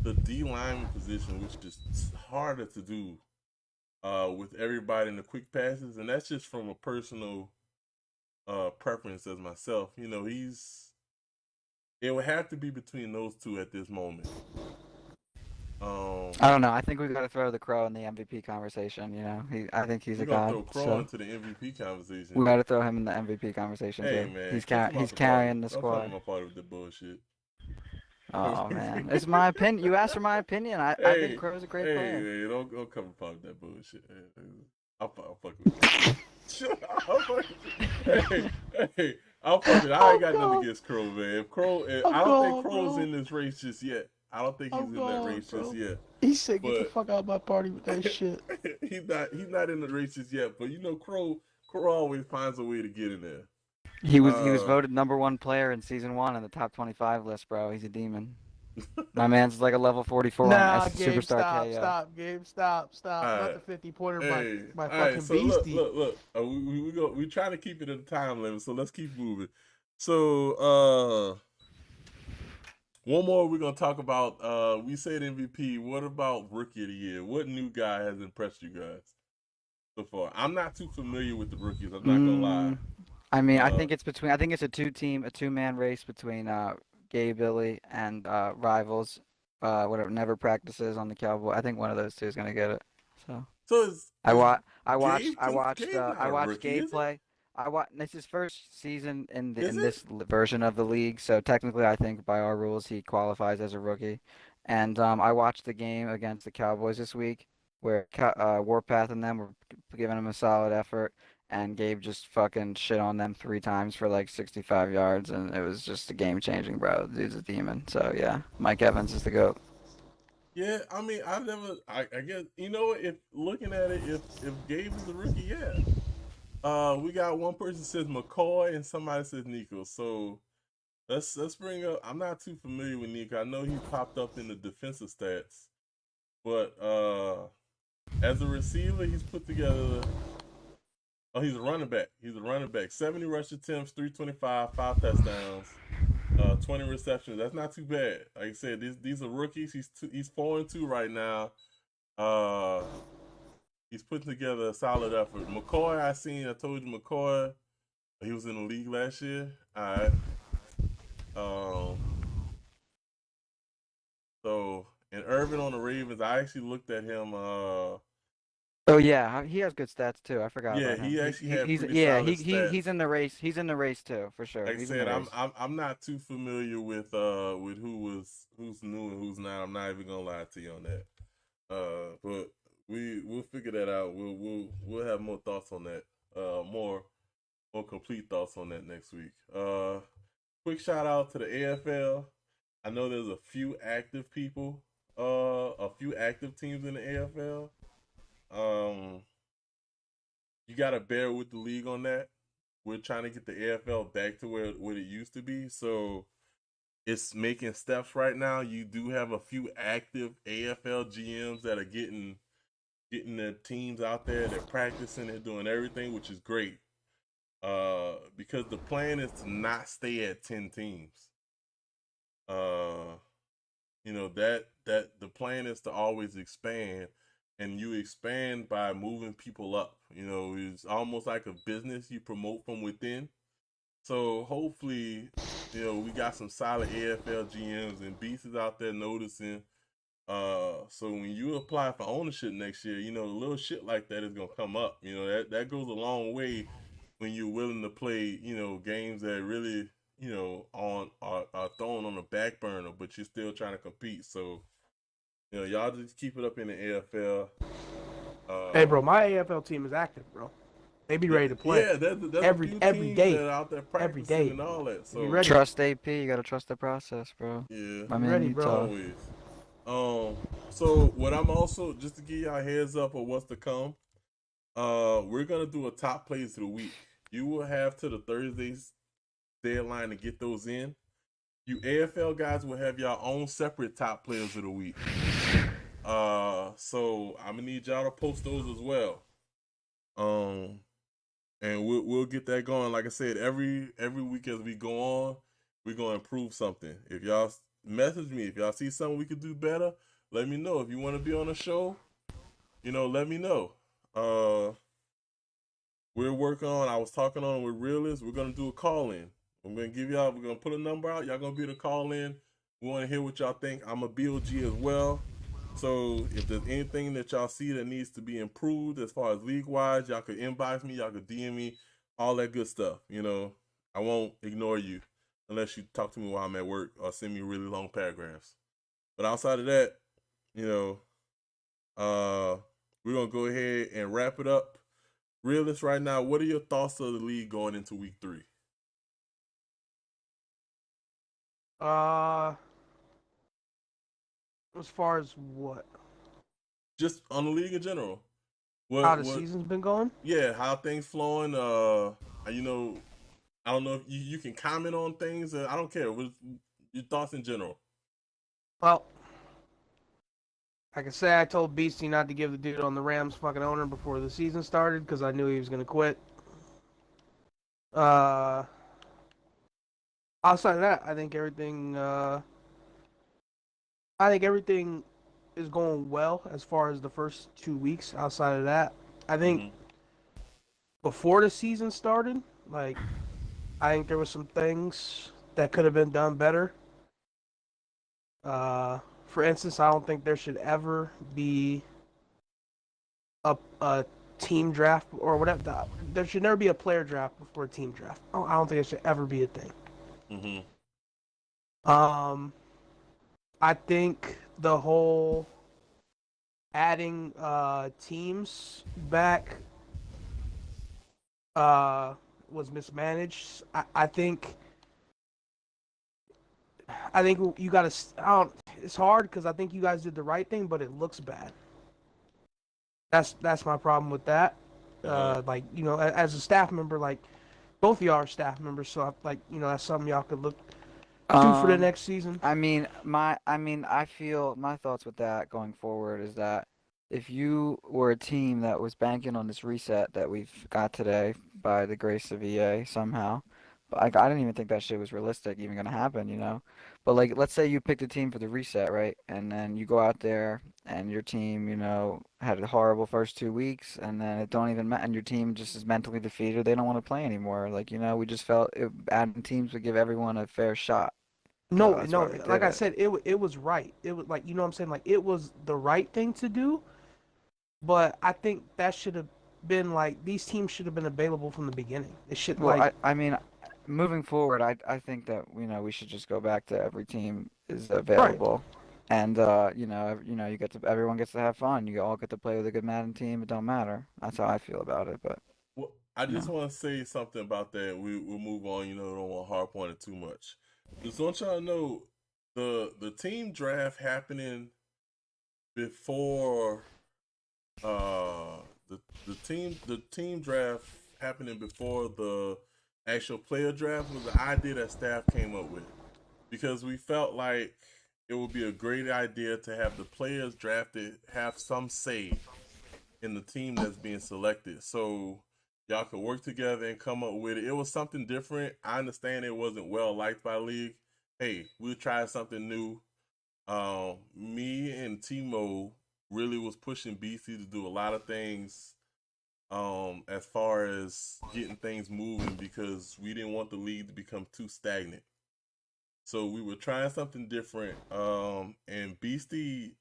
Speaker 2: the D lineman position, which is harder to do with everybody in the quick passes, and that's just from a personal preference as myself. It would have to be between those two at this moment.
Speaker 4: I don't know. I think we got to throw the Crow in the MVP conversation. I think he's a god.
Speaker 2: Throw Crow into the MVP conversation.
Speaker 4: We got to throw him in the MVP conversation too.
Speaker 2: Man,
Speaker 4: he's carrying the squad.
Speaker 2: I'm a part of the bullshit.
Speaker 4: Oh man, it's my opinion. You asked for my opinion. I think Crow's a great player.
Speaker 2: Hey, don't come a part of that bullshit. I'll fuck with you. I'll fuck it. I ain't got nothing against Crow, man. I don't think Crow's in this race just yet. I don't think he's in that race just yet.
Speaker 3: He said, "Get the fuck out of my party with that shit."
Speaker 2: He's not in the race just yet. But Crow always finds a way to get in there.
Speaker 4: He was voted #1 player in season 1 on the top 25 list, bro. He's a demon. My man's like a level 44 on
Speaker 3: Gabe,
Speaker 4: Superstar KO.
Speaker 3: Stop, Gabe, stop.
Speaker 2: Right.
Speaker 3: Not the 50-pointer by fucking
Speaker 2: right, so
Speaker 3: beastie.
Speaker 2: Look. We trying to keep it at a time limit, so let's keep moving. So, one more we're gonna talk about. We said MVP. What about Rookie of the Year? What new guy has impressed you guys so far? I'm not too familiar with the rookies. I'm not gonna lie.
Speaker 4: I mean, I think it's a two-man race between Gabe Billy and Rivals, whatever, never practices on the Cowboy. I think one of those two is gonna get it. So I watched Gabe play. It's his first season in this version of the league, so technically I think by our rules he qualifies as a rookie. And I watched the game against the Cowboys this week where Warpath and them were giving him a solid effort. and Gabe just fucking shit on them 3 times for like 65 yards, and it was just a game changing, bro. The dude's a demon. So yeah, Mike Evans is the GOAT.
Speaker 2: Yeah, I mean, I guess, you know, if looking at it, if Gabe is a rookie, yeah. We got one person says McCoy and somebody says Nico. So let's bring up. I'm not too familiar with Nico. I know he popped up in the defensive stats, but as a receiver, he's put together. Oh, he's a running back. 70 rush attempts, 325, 5 touchdowns, 20 receptions. That's not too bad. Like I said, these are rookies. He's 4-2 right now. He's putting together a solid effort. McCoy, I told you McCoy, he was in the league last year. All right. So, and Irvin on the Ravens, I actually looked at him.
Speaker 4: Oh yeah, he has good stats too. I forgot about him.
Speaker 2: He actually had
Speaker 4: he's
Speaker 2: pretty solid stats.
Speaker 4: he's in the race. He's in the race too, for sure.
Speaker 2: Like I
Speaker 4: He's
Speaker 2: said,
Speaker 4: in the race.
Speaker 2: I'm not too familiar with who's new and who's not. I'm not even gonna lie to you on that. But we'll figure that out. We'll have more thoughts on that. More complete thoughts on that next week. Quick shout out to the AFL. I know there's a few active people, a few active teams in the AFL. You gotta bear with the league on that. We're trying to get the AFL back to where it used to be, so it's making steps right now. You do have a few active AFL GMs that are getting their teams out there. They're practicing, they're doing everything, which is great. Because the plan is to not stay at 10 teams. You know, that the plan is to always expand, and you expand by moving people up. You know, it's almost like a business you promote from within. So hopefully, you know, we got some solid AFL GMs and beasts out there noticing. So when you apply for ownership next year, you know, a little shit like that is gonna come up. You know, that goes a long way when you're willing to play, you know, games that really, you know, are thrown on the back burner, but you're still trying to compete. So, you know, y'all just keep it up in the AFL.
Speaker 3: Hey, bro, my AFL team is active, bro. They be ready to play.
Speaker 2: Yeah, there's
Speaker 3: every day
Speaker 2: that are out there practicing
Speaker 3: every day
Speaker 2: and all that. So
Speaker 4: trust AP. You gotta trust the process, bro.
Speaker 2: Yeah,
Speaker 4: I'm
Speaker 3: ready, bro.
Speaker 2: Always. So what I'm also, just to give y'all a heads up of what's to come, we're gonna do a top plays of the week. You will have to the Thursday's deadline to get those in. You AFL guys will have your own separate top players of the week. So I'm gonna need y'all to post those as well. And we'll get that going. Like I said, every week as we go on, we're gonna improve something. If y'all message me, if y'all see something we could do better, let me know. If you want to be on the show, you know, let me know. We're working on. I was talking on with Realists. We're gonna do a call in. We're gonna put a number out. Y'all gonna be able to call in. We want to hear what y'all think. I'm a BOG as well. So if there's anything that y'all see that needs to be improved as far as league-wise, y'all could inbox me, y'all could DM me, all that good stuff. You know, I won't ignore you unless you talk to me while I'm at work or send me really long paragraphs. But outside of that, you know, we're going to go ahead and wrap it up. Realist, right now, what are your thoughts of the league going into week 3?
Speaker 3: As far as what?
Speaker 2: Just on the league in general.
Speaker 3: How the season's been going?
Speaker 2: Yeah, how things flowing. You know, I don't know if you can comment on things. I don't care. What's your thoughts in general?
Speaker 3: Well, like I say, I told Beastie not to give the dude on the Rams fucking owner before the season started because I knew he was going to quit. Outside of that, I think everything is going well as far as the first 2 weeks. Outside of that, I think before the season started, like, I think there was some things that could have been done better. For instance, I don't think there should ever be a team draft or whatever. There should never be a player draft before a team draft. I don't think it should ever be a thing. I think the whole adding teams back was mismanaged. I think you got to. It's hard because I think you guys did the right thing, but it looks bad. That's my problem with that. Like as a staff member, like both of y'all are staff members, so that's something y'all could look to for the next season.
Speaker 4: I feel my thoughts with that going forward is that if you were a team that was banking on this reset that we've got today by the grace of EA somehow, but I didn't even think that shit was realistic, even gonna happen. But like, let's say you picked a team for the reset, right? And then you go out there and your team, had a horrible first 2 weeks, and then it don't even and your team just is mentally defeated. They don't want to play anymore. Like, we just felt adding teams would give everyone a fair shot. So
Speaker 3: No,
Speaker 4: that's
Speaker 3: no,
Speaker 4: why we
Speaker 3: like
Speaker 4: did
Speaker 3: I
Speaker 4: it.
Speaker 3: said, it was right. It was like what I'm saying, like it was the right thing to do. But I think that should have been like these teams should have been available from the beginning. It should
Speaker 4: Well,
Speaker 3: like
Speaker 4: I mean, moving forward, I think that we should just go back to every team is
Speaker 3: right.
Speaker 4: available, and everyone gets to have fun. You all get to play with a good Madden team. It don't matter. That's how I feel about it. But
Speaker 2: Well, I
Speaker 4: you
Speaker 2: just
Speaker 4: know,
Speaker 2: want to say something about that. We'll move on. Don't want to harp on it too much. Just want y'all to know the team draft happening before the team draft happening before the actual player draft was the idea that staff came up with, because we felt like it would be a great idea to have the players drafted have some say in the team that's being selected, so y'all could work together and come up with it. It was something different. I understand it wasn't well liked by the league. Hey, we'll try something new. Me and Timo really was pushing BC to do a lot of things as far as getting things moving, because we didn't want the league to become too stagnant. So we were trying something different. And Beastie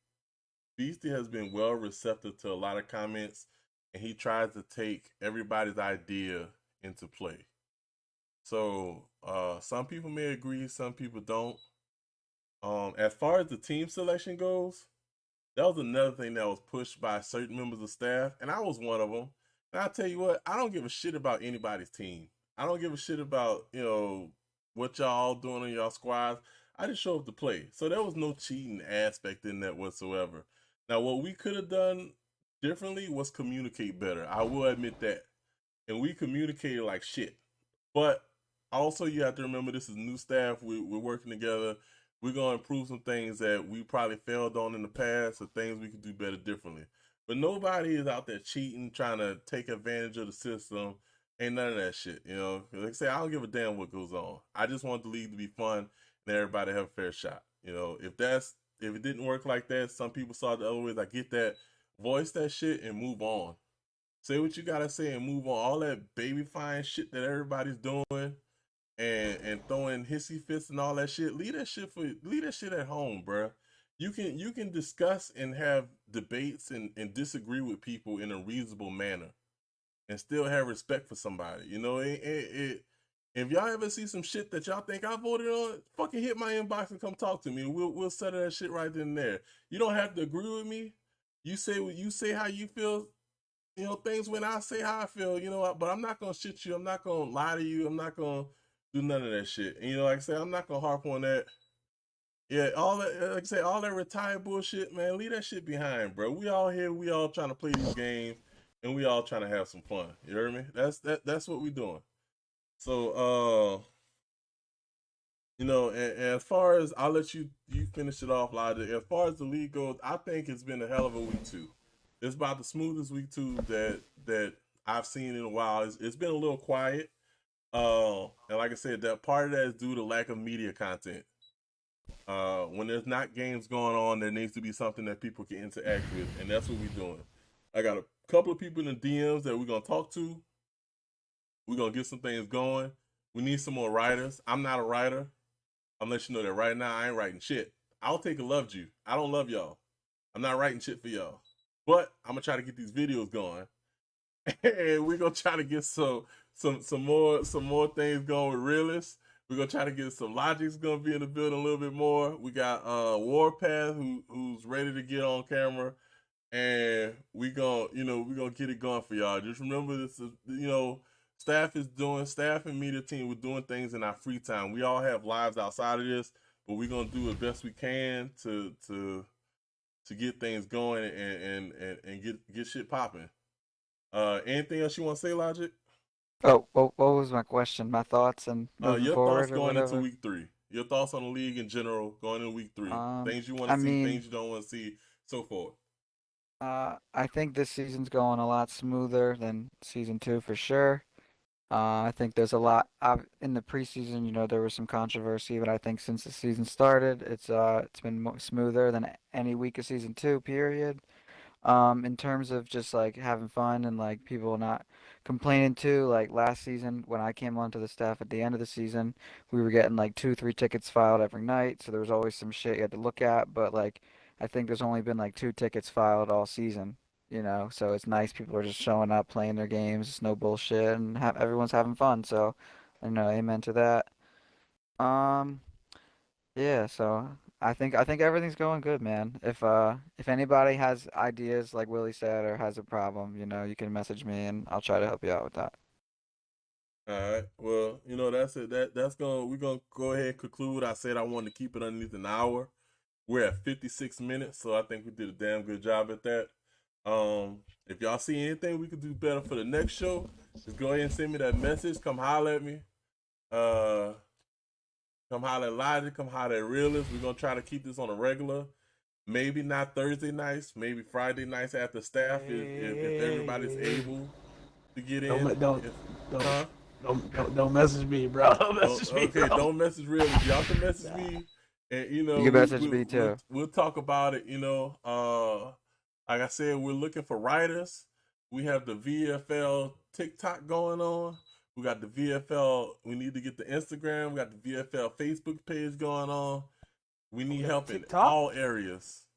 Speaker 2: has been well receptive to a lot of comments, and he tries to take everybody's idea into play. So some people may agree, some people don't. As far as the team selection goes, that was another thing that was pushed by certain members of staff, and I was one of them. And I tell you what, I don't give a shit about anybody's team. I don't give a shit about what y'all doing on y'all squads. I just show up to play, so there was no cheating aspect in that whatsoever. Now, what we could have done differently was communicate better. I will admit that, and we communicated like shit. But also, you have to remember this is new staff. We're working together. We're gonna improve some things that we probably failed on in the past, or things we could do better differently. But nobody is out there cheating, trying to take advantage of the system. Ain't none of that shit. Like I say, I don't give a damn what goes on. I just want the league to be fun and everybody have a fair shot. If it didn't work like that, some people saw it the other ways. I get that. Voice that shit and move on. Say what you gotta say and move on. All that baby fine shit that everybody's doing and throwing hissy fits and all that shit. Leave that shit at home, bruh. You can discuss and have debates and disagree with people in a reasonable manner and still have respect for somebody. If y'all ever see some shit that y'all think I voted on, fucking hit my inbox and come talk to me. We'll settle that shit right then and there. You don't have to agree with me. You say how you feel. Things when I say how I feel, but I'm not gonna shit you. I'm not gonna lie to you. I'm not gonna do none of that shit. And like I said, I'm not gonna harp on that. Yeah, all that, like I say, all that retired bullshit, man. Leave that shit behind, bro. We all here. We all trying to play these games, and we all trying to have some fun. You hear me? That's what we doing. So, and as far as I'll let you finish it off, Logic. As far as the league goes, I think it's been a hell of a week 2. It's about the smoothest week 2 that I've seen in a while. It's been a little quiet. And like I said, that part of that is due to lack of media content. When there's not games going on, there needs to be something that people can interact with, and that's what we're doing. I got a couple of people in the DMs that we're gonna talk to. We're gonna get some things going. We need some more writers. I'm not a writer. I'm letting you know that right now. I ain't writing shit. I'll take a loved you. I don't love y'all. I'm not writing shit for y'all. But I'm gonna try to get these videos going, and we're gonna try to get some more things going with realists. We're gonna try to get some Logic's gonna be in the building a little bit more. We got Warpath who's ready to get on camera, and we gonna get it going for y'all. Just remember this is staff and media team, we're doing things in our free time. We all have lives outside of this, but we're gonna do the best we can to get things going and get shit popping. Anything else you want to say, Logic?
Speaker 4: Oh, what was my question? My thoughts and moving
Speaker 2: Your
Speaker 4: forward
Speaker 2: thoughts
Speaker 4: or
Speaker 2: going into
Speaker 4: whatever?
Speaker 2: week 3. Your thoughts on the league in general going into week 3. Things you want
Speaker 4: I
Speaker 2: to see,
Speaker 4: mean,
Speaker 2: things you don't want to see, so forth.
Speaker 4: I think this season's going a lot smoother than season 2 for sure. I think there's a lot in the preseason. You know, there was some controversy, but I think since the season started, it's been smoother than any week of season 2. Period. In terms of just like having fun and like people not complaining too. Like last season when I came onto the staff at the end of the season, we were getting like 2, 3 tickets filed every night, so there was always some shit you had to look at. But like, I think there's only been like 2 tickets filed all season. You know, so it's nice. People are just showing up, playing their games. It's no bullshit, and everyone's having fun. So, I know, amen to that. Um, yeah, so I think everything's going good, man. If anybody has ideas like Willie said or has a problem, you know, you can message me and I'll try to help you out with that.
Speaker 2: All right. Well, that's it. We're gonna go ahead and conclude. I said I wanted to keep it underneath an hour. We're at 56 minutes, so I think we did a damn good job at that. If y'all see anything we could do better for the next show, just go ahead and send me that message. Come holler at me. Come holler at Logic. Come holler at Realist. We're gonna try to keep this on a regular. Maybe not Thursday nights. Maybe Friday nights after staff if everybody's able to get in.
Speaker 3: Don't message me, bro. Don't message me.
Speaker 2: Okay,
Speaker 3: bro.
Speaker 2: don't message Realist. Y'all can message me, and
Speaker 4: You can message me too.
Speaker 2: We'll talk about it. Like I said, we're looking for writers. We have the VFL TikTok going on. We got the VFL. We need to get the Instagram. We got the VFL Facebook page going on. We need help in all areas.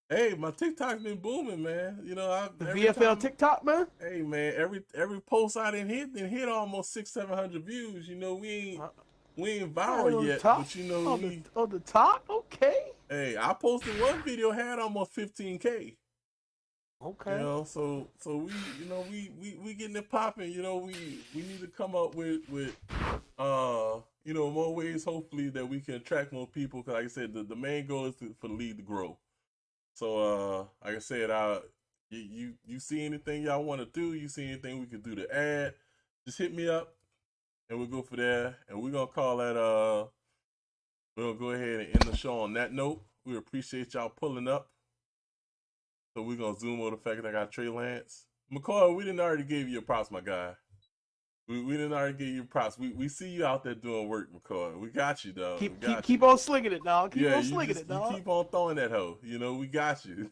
Speaker 2: Hey, my TikTok's been booming, man. The
Speaker 3: VFL TikTok, man.
Speaker 2: Hey, man, every post I didn't hit almost 600-700 views. We ain't viral yet, but
Speaker 3: on the top, okay.
Speaker 2: Hey, I posted one video had almost 15K.
Speaker 3: Okay.
Speaker 2: So we getting it popping. We need to come up with more ways hopefully that we can attract more people. Cause like I said, the main goal is for the league to grow. So like I said, you see anything y'all want to do? You see anything we could do to add? Just hit me up, and we'll go for there. And we're gonna call that. We're gonna go ahead and end the show on that note. We appreciate y'all pulling up. So we're gonna zoom on the fact that I got Trey Lance. McCoy, we didn't already give you a props, my guy. We didn't already give you props. We see you out there doing work, McCoy. We got you, dog.
Speaker 3: Keep on slinging it, dog. Keep on slinging it, dog.
Speaker 2: You keep on throwing that hoe. We got you.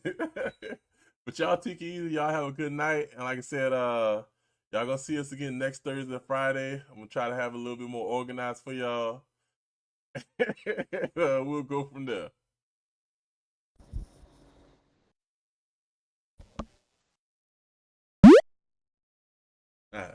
Speaker 2: But y'all take it easy. Y'all have a good night. And like I said, y'all gonna see us again next Thursday, Friday. I'm gonna try to have a little bit more organized for y'all. We'll go from there. All right.